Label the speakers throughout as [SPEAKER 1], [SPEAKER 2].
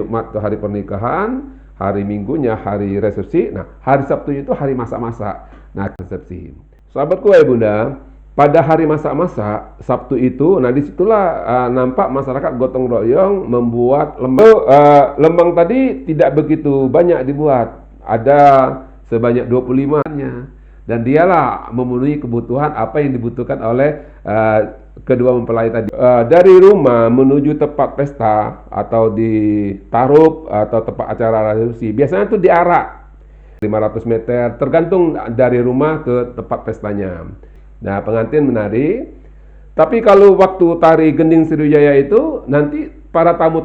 [SPEAKER 1] Jumat itu hari pernikahan, hari Minggunya hari resepsi. Nah, hari Sabtu itu hari masak-masak. Nah, resepsi. Sahabatku ya Bunda, pada hari masak-masak Sabtu itu, nah disitulah nampak masyarakat gotong royong membuat lemang. Lemang tadi tidak begitu banyak dibuat, ada sebanyak 25-nya, dan dialah memenuhi kebutuhan apa yang dibutuhkan oleh kedua mempelai tadi. Dari rumah menuju tempat pesta atau di tarup atau tempat acara resepsi, biasanya itu diarak 500 meter, tergantung dari rumah ke tempat pestanya. Nah, pengantin menari. Tapi kalau waktu tari Gending Sriwijaya itu, nanti para tamu.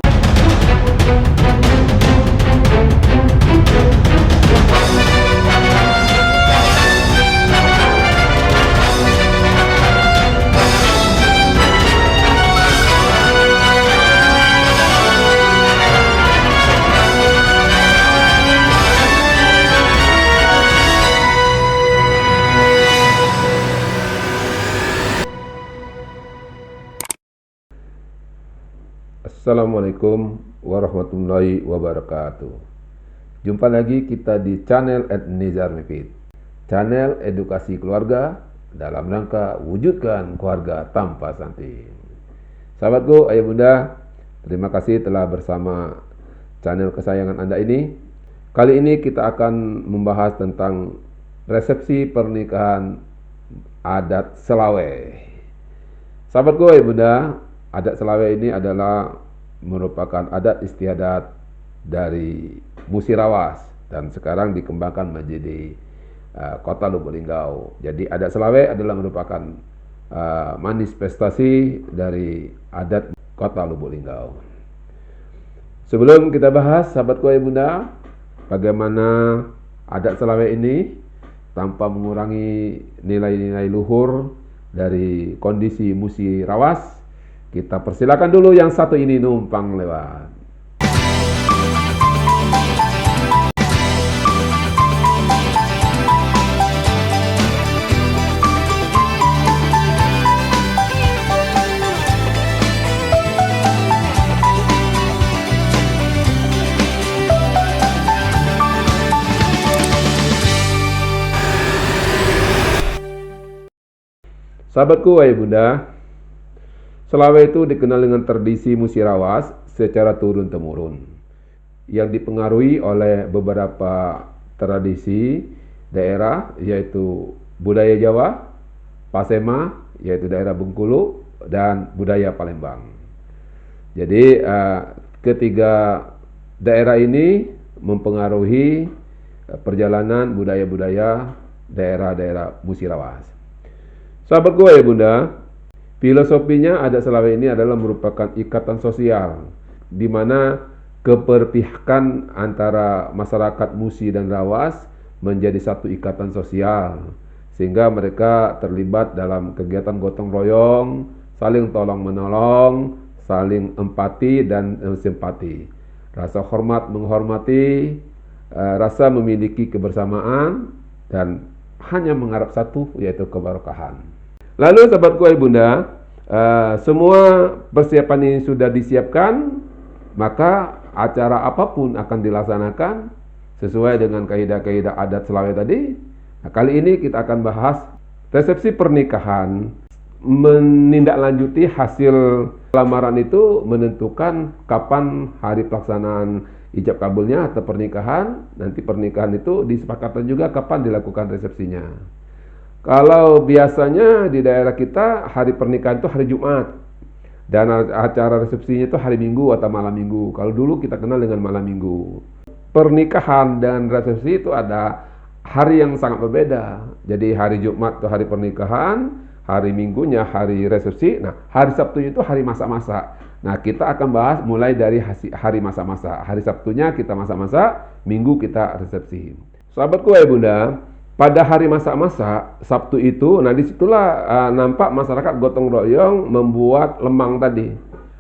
[SPEAKER 1] Assalamualaikum warahmatullahi wabarakatuh. Jumpa lagi kita di channel @Nizar Mifid, channel edukasi keluarga dalam rangka wujudkan keluarga tanpa stunting. Sahabatku, ayah bunda, terima kasih telah bersama channel kesayangan Anda ini. Kali ini kita akan membahas tentang resepsi pernikahan adat Selaweh. Sahabatku, ayah bunda, adat Selaweh ini adalah merupakan adat istiadat dari Musirawas dan sekarang dikembangkan menjadi kota Lubuk Linggau. Jadi adat Selaweh adalah merupakan manifestasi dari adat kota Lubuk Linggau. Sebelum kita bahas, sahabatku ya bunda, bagaimana adat Selaweh ini tanpa mengurangi nilai-nilai luhur dari kondisi Musirawas, kita persilakan dulu yang satu ini numpang lewat. Sahabatku, wahai bunda, Selaweh itu dikenal dengan tradisi Musirawas secara turun-temurun yang dipengaruhi oleh beberapa tradisi daerah, yaitu budaya Jawa, Pasema, yaitu daerah Bengkulu, dan budaya Palembang. Jadi ketiga daerah ini mempengaruhi perjalanan budaya-budaya daerah-daerah Musirawas. Sahabat gue ya bunda, filosofinya adat Selaweh ini adalah merupakan ikatan sosial, di mana keberpihakan antara masyarakat Musi dan Rawas menjadi satu ikatan sosial, sehingga mereka terlibat dalam kegiatan gotong royong, saling tolong menolong, saling empati dan simpati, rasa hormat menghormati, rasa memiliki kebersamaan, dan hanya mengharap satu, yaitu keberkahan. Lalu sahabatku ya bunda, semua persiapan ini sudah disiapkan, maka acara apapun akan dilaksanakan sesuai dengan kaidah-kaidah adat Selaweh tadi. Nah, kali ini kita akan bahas resepsi pernikahan. Menindaklanjuti hasil lamaran itu menentukan kapan hari pelaksanaan ijab kabulnya atau pernikahan. Nanti pernikahan itu disepakati juga kapan dilakukan resepsinya. Kalau biasanya di daerah kita hari pernikahan itu hari Jumat dan acara resepsinya itu hari Minggu atau malam Minggu. Kalau dulu kita kenal dengan malam Minggu. Pernikahan dan resepsi itu ada hari yang sangat berbeda. Jadi hari Jumat itu hari pernikahan, hari Minggunya hari resepsi. Nah, hari Sabtu itu hari masak-masak. Nah, kita akan bahas mulai dari hari masak-masak. Hari Sabtunya kita masak-masak, Minggu kita resepsi. Sahabatku ya bunda, pada hari masak-masak Sabtu itu, nah disitulah nampak masyarakat gotong royong membuat lemang tadi.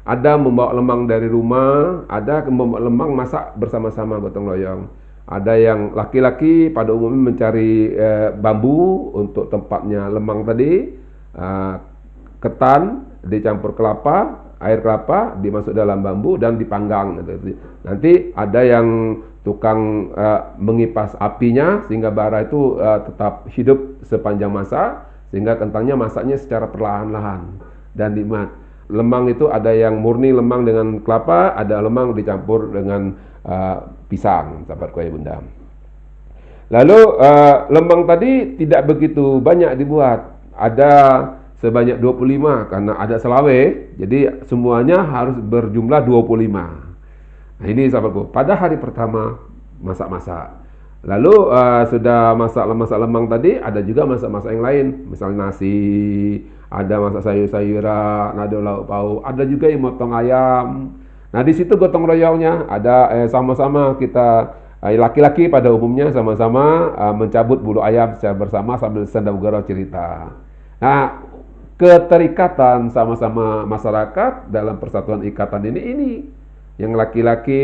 [SPEAKER 1] Ada membawa lemang dari rumah, ada membawa lemang masak bersama-sama gotong royong. Ada yang laki-laki pada umumnya mencari bambu untuk tempatnya lemang tadi, ketan dicampur kelapa, air kelapa dimasuk dalam bambu dan dipanggang. Nanti ada yang tukang mengipas apinya sehingga bara itu tetap hidup sepanjang masa, sehingga kentangnya masaknya secara perlahan-lahan dan nikmat. Lemang itu ada yang murni lemang dengan kelapa, ada lemang dicampur dengan pisang, sahabat kuah bunda. Lalu lemang tadi tidak begitu banyak dibuat, ada sebanyak 25 karena ada selaweh, jadi semuanya harus berjumlah 25. Nah ini sahabatku, pada hari pertama masak-masak. Lalu sudah masak lemang tadi, ada juga masak-masak yang lain, misalnya nasi, ada masak sayur-sayuran, ada lauk pauk, ada juga yang motong ayam. Nah di situ gotong royongnya ada sama-sama kita laki-laki pada umumnya sama-sama mencabut bulu ayam secara bersama sambil senda gurau cerita. Nah keterikatan sama-sama masyarakat dalam persatuan ikatan ini yang laki-laki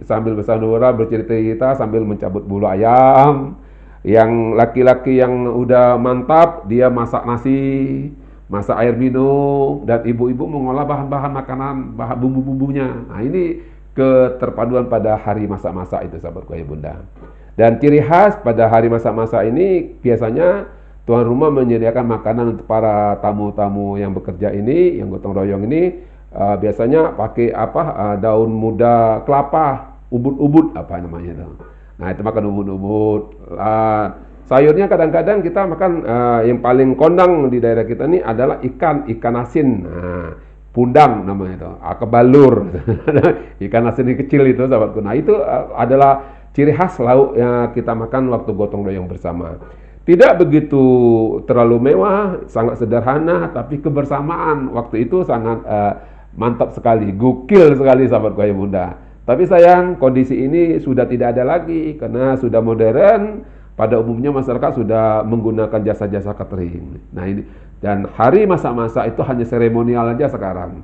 [SPEAKER 1] sambil bersandura bercerita sambil mencabut bulu ayam, yang laki-laki yang udah mantap dia masak nasi, masak air minum, dan ibu-ibu mengolah bahan-bahan makanan, bahan bumbu-bumbunya. Nah ini keterpaduan pada hari masak-masak itu sahabat kuah bunda. Dan ciri khas pada hari masak-masak ini biasanya tuan rumah menyediakan makanan untuk para tamu-tamu yang bekerja ini, yang gotong royong ini, biasanya pakai daun muda kelapa, ubud-ubud apa namanya itu. Nah itu makan ubud-ubud. Sayurnya kadang-kadang kita makan yang paling kondang di daerah kita ini adalah ikan asin. Nah, pundang namanya itu, kebalur. Ikan asin yang kecil itu sahabatku. Nah itu adalah ciri khas lauk yang kita makan waktu gotong royong bersama. Tidak begitu terlalu mewah, sangat sederhana, tapi kebersamaan waktu itu sangat mantap sekali, gokil sekali sahabat kuah bunda. Tapi sayang kondisi ini sudah tidak ada lagi karena sudah modern. Pada umumnya masyarakat sudah menggunakan jasa-jasa catering. Nah ini, dan hari masak-masak itu hanya seremonial aja sekarang.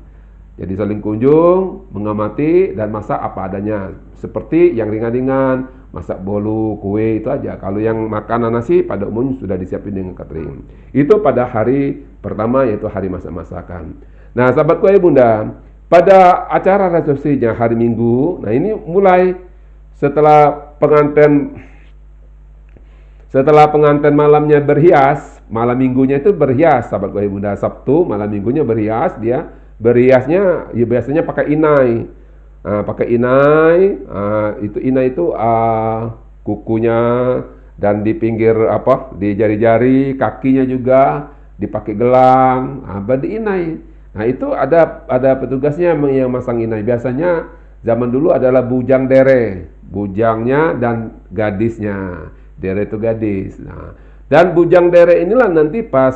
[SPEAKER 1] Jadi saling kunjung, mengamati dan masak apa adanya. Seperti yang ringan-ringan, masak bolu, kue itu aja. Kalau yang makanan nasi pada umumnya sudah disiapin dengan catering. Itu pada hari pertama yaitu hari masak-masakan. Nah sahabat kuah bunda, pada acara resepsinya hari Minggu, nah ini mulai setelah pengantin malamnya berhias, malam minggunya itu berhias sahabat kuah bunda. Sabtu malam minggunya berhias, dia berhiasnya ya biasanya pakai inai. Pakai inai, itu inai itu kukunya dan di pinggir di jari-jari, kakinya juga dipakai gelang, badi inai. Nah itu ada petugasnya yang masang inai. Biasanya zaman dulu adalah bujang dere, bujangnya dan gadisnya. Dere itu gadis. Nah, dan bujang dere inilah nanti pas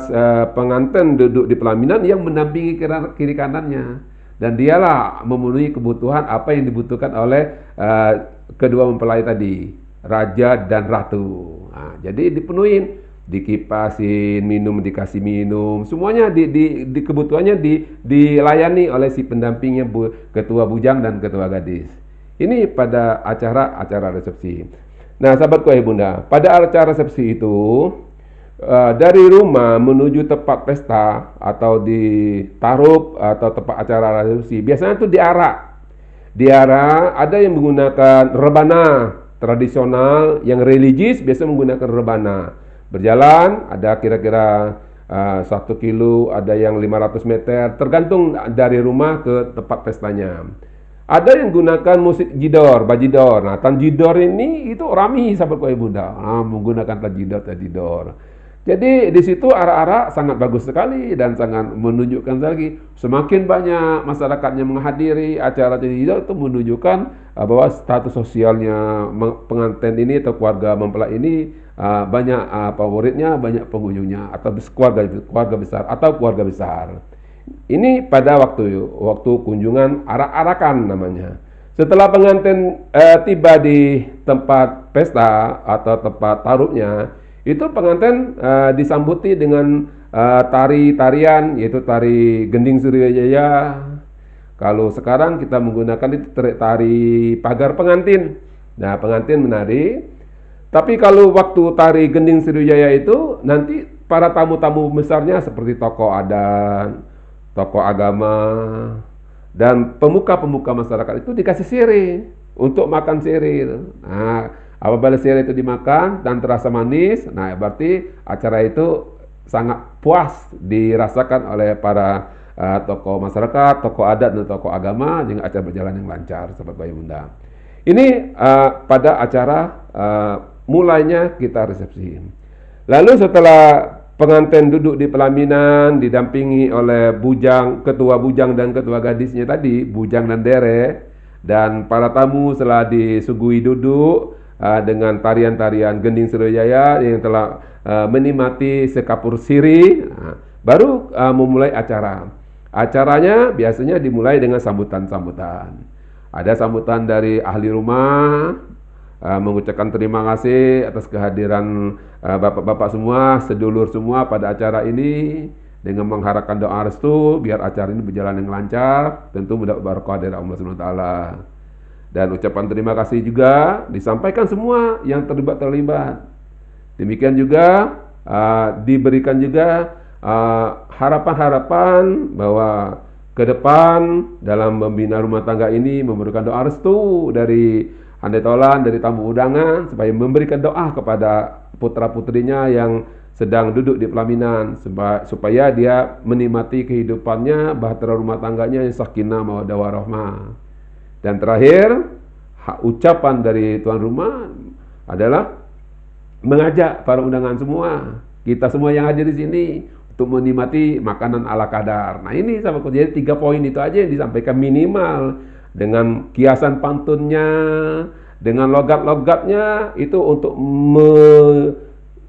[SPEAKER 1] pengantin duduk di pelaminan yang mendampingi kiri kanannya. Dan dialah memenuhi kebutuhan apa yang dibutuhkan oleh kedua mempelai tadi, raja dan ratu. Nah, jadi dipenuhin, dikipasin, dikasih minum, semuanya di kebutuhannya dilayani oleh si pendampingnya ketua bujang dan ketua gadis. Ini pada acara resepsi. Nah sahabat kuah bunda, pada acara resepsi itu dari rumah menuju tempat pesta atau di tarup atau tempat acara resepsi biasanya itu diarak ada yang menggunakan rebana tradisional, yang religius biasa menggunakan rebana. Berjalan ada kira-kira 1 kilo, ada yang 500 meter, tergantung dari rumah ke tempat pestanya. Ada yang gunakan musik jidor, bajidor. Nah, tanjidor ini itu rami sahabat kuah bunda. Menggunakan tanjidor. Jadi di situ arak-arak sangat bagus sekali dan sangat menunjukkan lagi semakin banyak masyarakatnya menghadiri acara tanjidor itu menunjukkan bahwa status sosialnya pengantin ini atau keluarga mempelai ini banyak favoritnya, banyak pengunjungnya atau keluarga besar atau keluarga besar. Ini pada waktu kunjungan arak-arakan namanya. Setelah pengantin tiba di tempat pesta atau tempat taruhnya, itu pengantin disambuti dengan tarian yaitu tari Gending Sriwijaya. Kalau sekarang kita menggunakan itu tari pagar pengantin. Nah, pengantin menari. Tapi kalau waktu tari Gending Sriwijaya itu nanti para tamu-tamu besarnya seperti tokoh adat, tokoh agama, Dan pemuka-pemuka masyarakat itu dikasih sirih untuk makan sirih. Nah, apabila sirih itu dimakan dan terasa manis, nah berarti acara itu sangat puas dirasakan oleh para tokoh masyarakat, tokoh adat dan tokoh agama dengan acara berjalan yang lancar, sahabat Bayi Bunda. Ini pada acara mulainya kita resepsi. Lalu setelah pengantin duduk di pelaminan didampingi oleh ketua bujang dan ketua gadisnya tadi, bujang dan dere, dan para tamu setelah disuguhi duduk dengan tarian-tarian Gending Sriwijaya yang telah menikmati sekapur sirih, baru memulai acara. Acaranya biasanya dimulai dengan sambutan-sambutan. Ada sambutan dari ahli rumah, mengucapkan terima kasih atas kehadiran bapak-bapak semua, sedulur semua pada acara ini, dengan mengharapkan doa restu biar acara ini berjalan yang lancar, tentu mendapat barokah dari Allah Subhanahu wa taala. Dan ucapan terima kasih juga disampaikan semua yang terlibat. Demikian juga diberikan juga harapan-harapan bahwa ke depan dalam membina rumah tangga ini memerlukan doa restu dari handai tolan, dari tamu undangan, supaya memberikan doa kepada putra-putrinya yang sedang duduk di pelaminan, supaya dia menikmati kehidupannya, bahtera rumah tangganya yang sakinah mawaddah warahmah. Dan terakhir, ucapan dari tuan rumah adalah mengajak para undangan semua, kita semua yang hadir di sini untuk menikmati makanan ala kadar. Nah ini sahabat, jadi 3 poin itu aja yang disampaikan minimal, dengan kiasan pantunnya, dengan logat-logatnya, itu untuk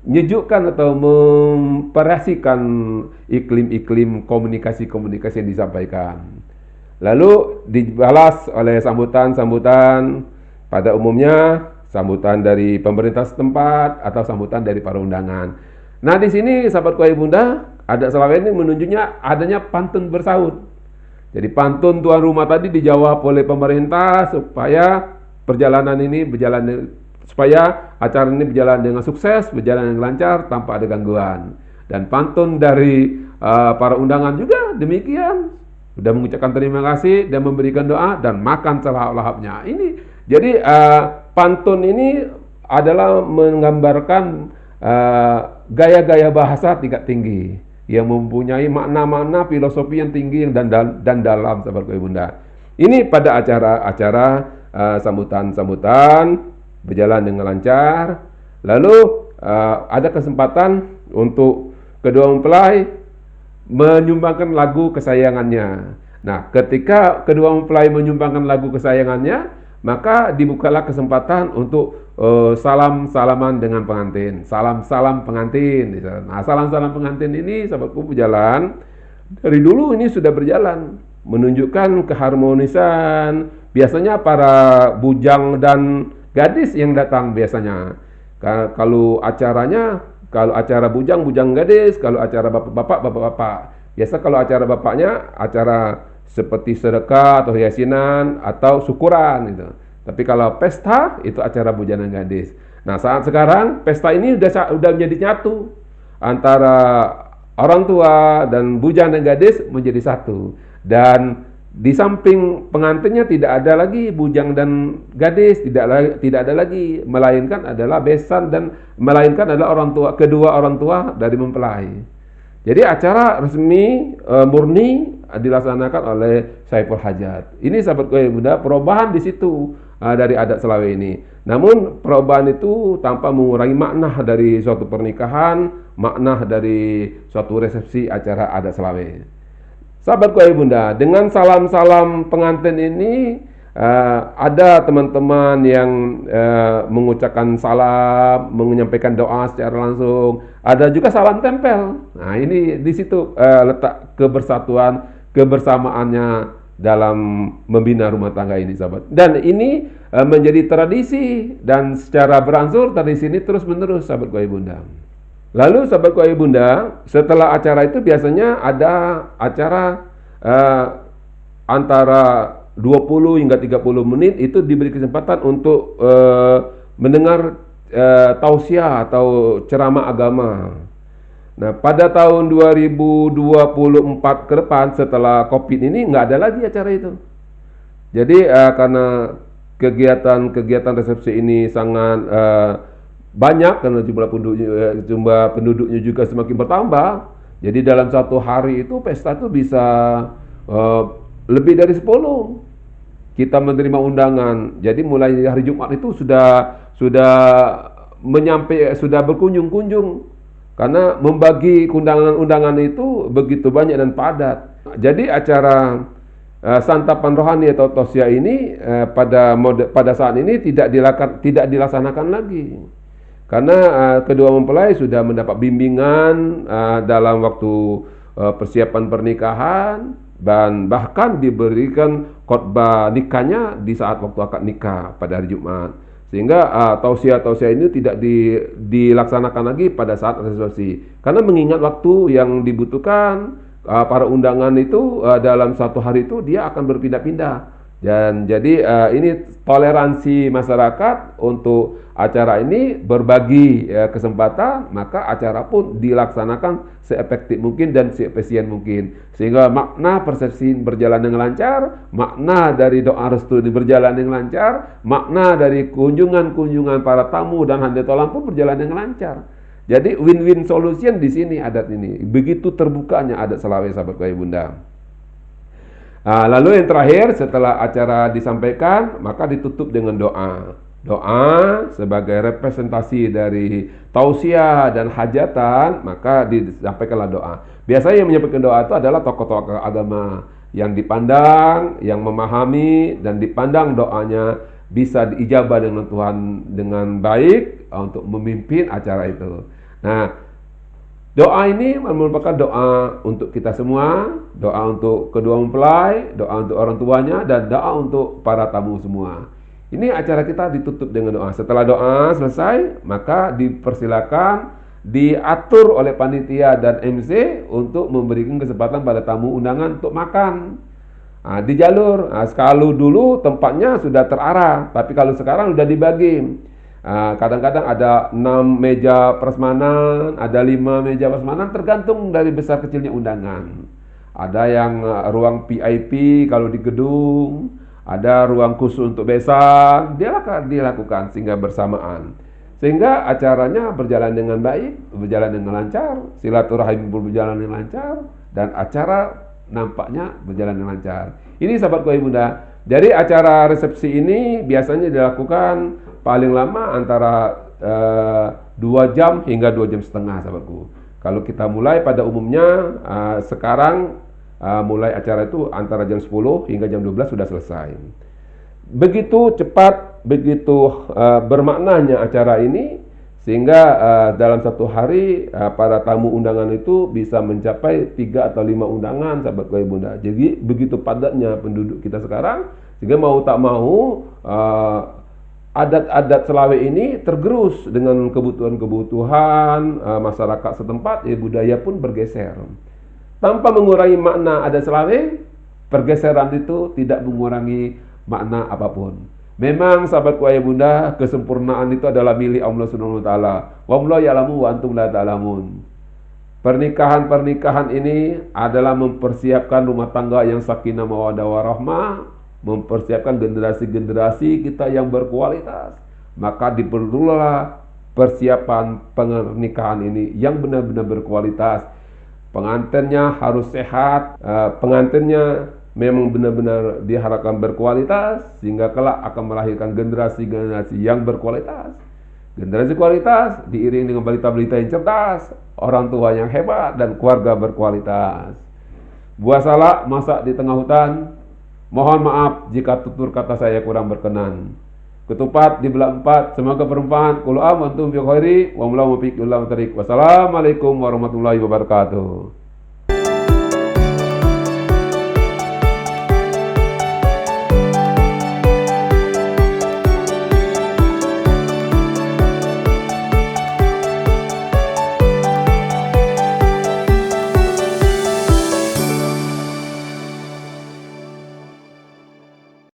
[SPEAKER 1] menyejukkan atau memvariasikan iklim-iklim komunikasi-komunikasi yang disampaikan. Lalu dibalas oleh sambutan-sambutan, pada umumnya sambutan dari pemerintah setempat atau sambutan dari para undangan. Nah di sini sahabat Bayi Bunda, adat Selawat ini menunjuknya adanya pantun bersaut. Jadi pantun tuan rumah tadi dijawab oleh pemerintah supaya supaya acara ini berjalan dengan sukses, berjalan dengan lancar tanpa ada gangguan. Dan pantun dari para undangan juga demikian, sudah mengucapkan terima kasih dan memberikan doa dan makan selahap-lahapnya. Ini jadi pantun ini adalah menggambarkan gaya-gaya bahasa tingkat tinggi yang mempunyai makna-makna filosofi yang tinggi dan dalam, sahabat Bayi Bunda. Ini pada acara-acara sambutan-sambutan berjalan dengan lancar. Lalu ada kesempatan untuk kedua mempelai menyumbangkan lagu kesayangannya. Nah, ketika kedua mempelai menyumbangkan lagu kesayangannya, maka dibukalah kesempatan untuk salam-salaman dengan pengantin, salam-salam pengantin. Nah, salam-salam pengantin ini sahabatku berjalan dari dulu, ini sudah berjalan menunjukkan keharmonisan. Biasanya para bujang dan gadis yang datang biasanya. Kalau acara bujang gadis, kalau acara bapak-bapak. Biasa kalau acara bapaknya acara seperti sedekah atau yasinan atau syukuran gitu. Tapi kalau pesta itu acara bujang dan gadis. Nah, saat sekarang pesta ini udah menjadi nyatu antara orang tua dan bujang dan gadis menjadi satu. Dan di samping pengantinnya tidak ada lagi bujang dan gadis, tidak ada lagi, melainkan adalah besan dan melainkan adalah kedua orang tua dari mempelai. Jadi acara resmi murni dilaksanakan oleh Saiful Hajat. Ini sahabat Bayi Bunda, perubahan di situ dari adat Selawat ini. Namun perubahan itu tanpa mengurangi makna dari suatu pernikahan, makna dari suatu resepsi acara adat Selawat. Sahabat Bayi Bunda, dengan salam-salam pengantin ini ada teman-teman yang mengucapkan salam, menyampaikan doa secara langsung. Ada juga salam tempel. Nah, ini di situ letak kebersatuan, kebersamaannya dalam membina rumah tangga ini, sahabat. Dan ini menjadi tradisi dan secara berangsur tradisi ini terus menerus, sahabat Bayi Bunda. Lalu sahabat Bayi Bunda, setelah acara itu biasanya ada acara antara 20 hingga 30 menit itu diberi kesempatan untuk mendengar tausiah atau ceramah agama. Nah, pada tahun 2024 ke depan setelah COVID ini nggak ada lagi acara itu. Jadi karena kegiatan resepsi ini sangat banyak karena jumlah penduduknya juga semakin bertambah. Jadi dalam satu hari itu pesta itu bisa uh, lebih dari 10. Kita menerima undangan. Jadi mulai hari Jumat itu sudah sudah berkunjung-kunjung karena membagi undangan-undangan itu begitu banyak dan padat. Jadi acara santapan rohani atau tausiah ini pada saat ini tidak dilaksanakan lagi. Karena kedua mempelai sudah mendapat bimbingan dalam waktu persiapan pernikahan dan bahkan diberikan khotbah nikahnya di saat waktu akad nikah pada hari Jumat. Sehingga tausiah-tausiah ini tidak dilaksanakan lagi pada saat resepsi. Karena mengingat waktu yang dibutuhkan para undangan itu dalam satu hari itu dia akan berpindah-pindah. Dan jadi ini toleransi masyarakat untuk acara ini berbagi kesempatan, maka acara pun dilaksanakan seefektif mungkin dan seefisien mungkin. Sehingga makna persepsi berjalan dengan lancar, makna dari doa restu ini berjalan dengan lancar, makna dari kunjungan-kunjungan para tamu dan handetolan pun berjalan dengan lancar. Jadi win-win solution di sini adat ini. Begitu terbukanya adat Selaweh sahabat Ayah Bunda. Lalu yang terakhir setelah acara disampaikan maka ditutup dengan doa. Doa sebagai representasi dari tausiah dan hajatan, maka disampaikanlah doa. Biasanya yang menyampaikan doa itu adalah tokoh-tokoh agama yang dipandang, yang memahami dan dipandang doanya bisa diijabah dengan Tuhan dengan baik untuk memimpin acara itu. Nah, doa ini merupakan doa untuk kita semua, doa untuk kedua mempelai, doa untuk orang tuanya, dan doa untuk para tamu semua. Ini acara kita ditutup dengan doa. Setelah doa selesai, maka dipersilakan diatur oleh panitia dan MC untuk memberikan kesempatan pada tamu undangan untuk makan. Di jalur, kalau dulu tempatnya sudah terarah, tapi kalau sekarang sudah dibagi. Kadang-kadang ada 6 meja prasmanan, ada 5 meja prasmanan, tergantung dari besar kecilnya undangan. Ada yang ruang VIP kalau di gedung, ada ruang khusus untuk besan, dilakukan sehingga bersamaan. Sehingga acaranya berjalan dengan baik, berjalan dengan lancar, silaturahim berjalan dengan lancar, dan acara nampaknya berjalan dengan lancar. Ini sahabatku Ayah Bunda, jadi acara resepsi ini biasanya dilakukan paling lama antara 2 jam hingga 2 jam setengah sahabatku. Kalau kita mulai pada umumnya sekarang mulai acara itu antara jam 10 hingga jam 12 sudah selesai. Begitu cepat, begitu bermaknanya acara ini sehingga dalam satu hari para tamu undangan itu bisa mencapai 3 atau 5 undangan sahabatku Ayah Bunda. Jadi begitu padatnya penduduk kita sekarang sehingga mau tak mau adat-adat Selaweh ini tergerus dengan kebutuhan-kebutuhan masyarakat setempat, budaya pun bergeser. Tanpa mengurangi makna adat Selaweh, pergeseran itu tidak mengurangi makna apapun. Memang sahabatku Ayah Bunda, kesempurnaan itu adalah milik Allah Subhanahu wa taala. Wallahu ya'lamu wa antum la ta'lamun. Pernikahan-pernikahan ini adalah mempersiapkan rumah tangga yang sakinah mawaddah warahmah, mempersiapkan generasi-generasi kita yang berkualitas. Maka diperlulah persiapan pernikahan ini yang benar-benar berkualitas. Pengantinnya harus sehat, pengantinnya memang benar-benar diharapkan berkualitas sehingga kelak akan melahirkan generasi-generasi yang berkualitas. Generasi kualitas diiringi dengan balita-balita yang cerdas, orang tua yang hebat, dan keluarga berkualitas. Buah salak masak di tengah hutan. Mohon maaf jika tutur kata saya kurang berkenan. Ketupat dibelah 4, semoga bermanfaat. Kullu am antum bi khairi wa mullahu muwaffiq ila tariq. Wassalamualaikum warahmatullahi wabarakatuh.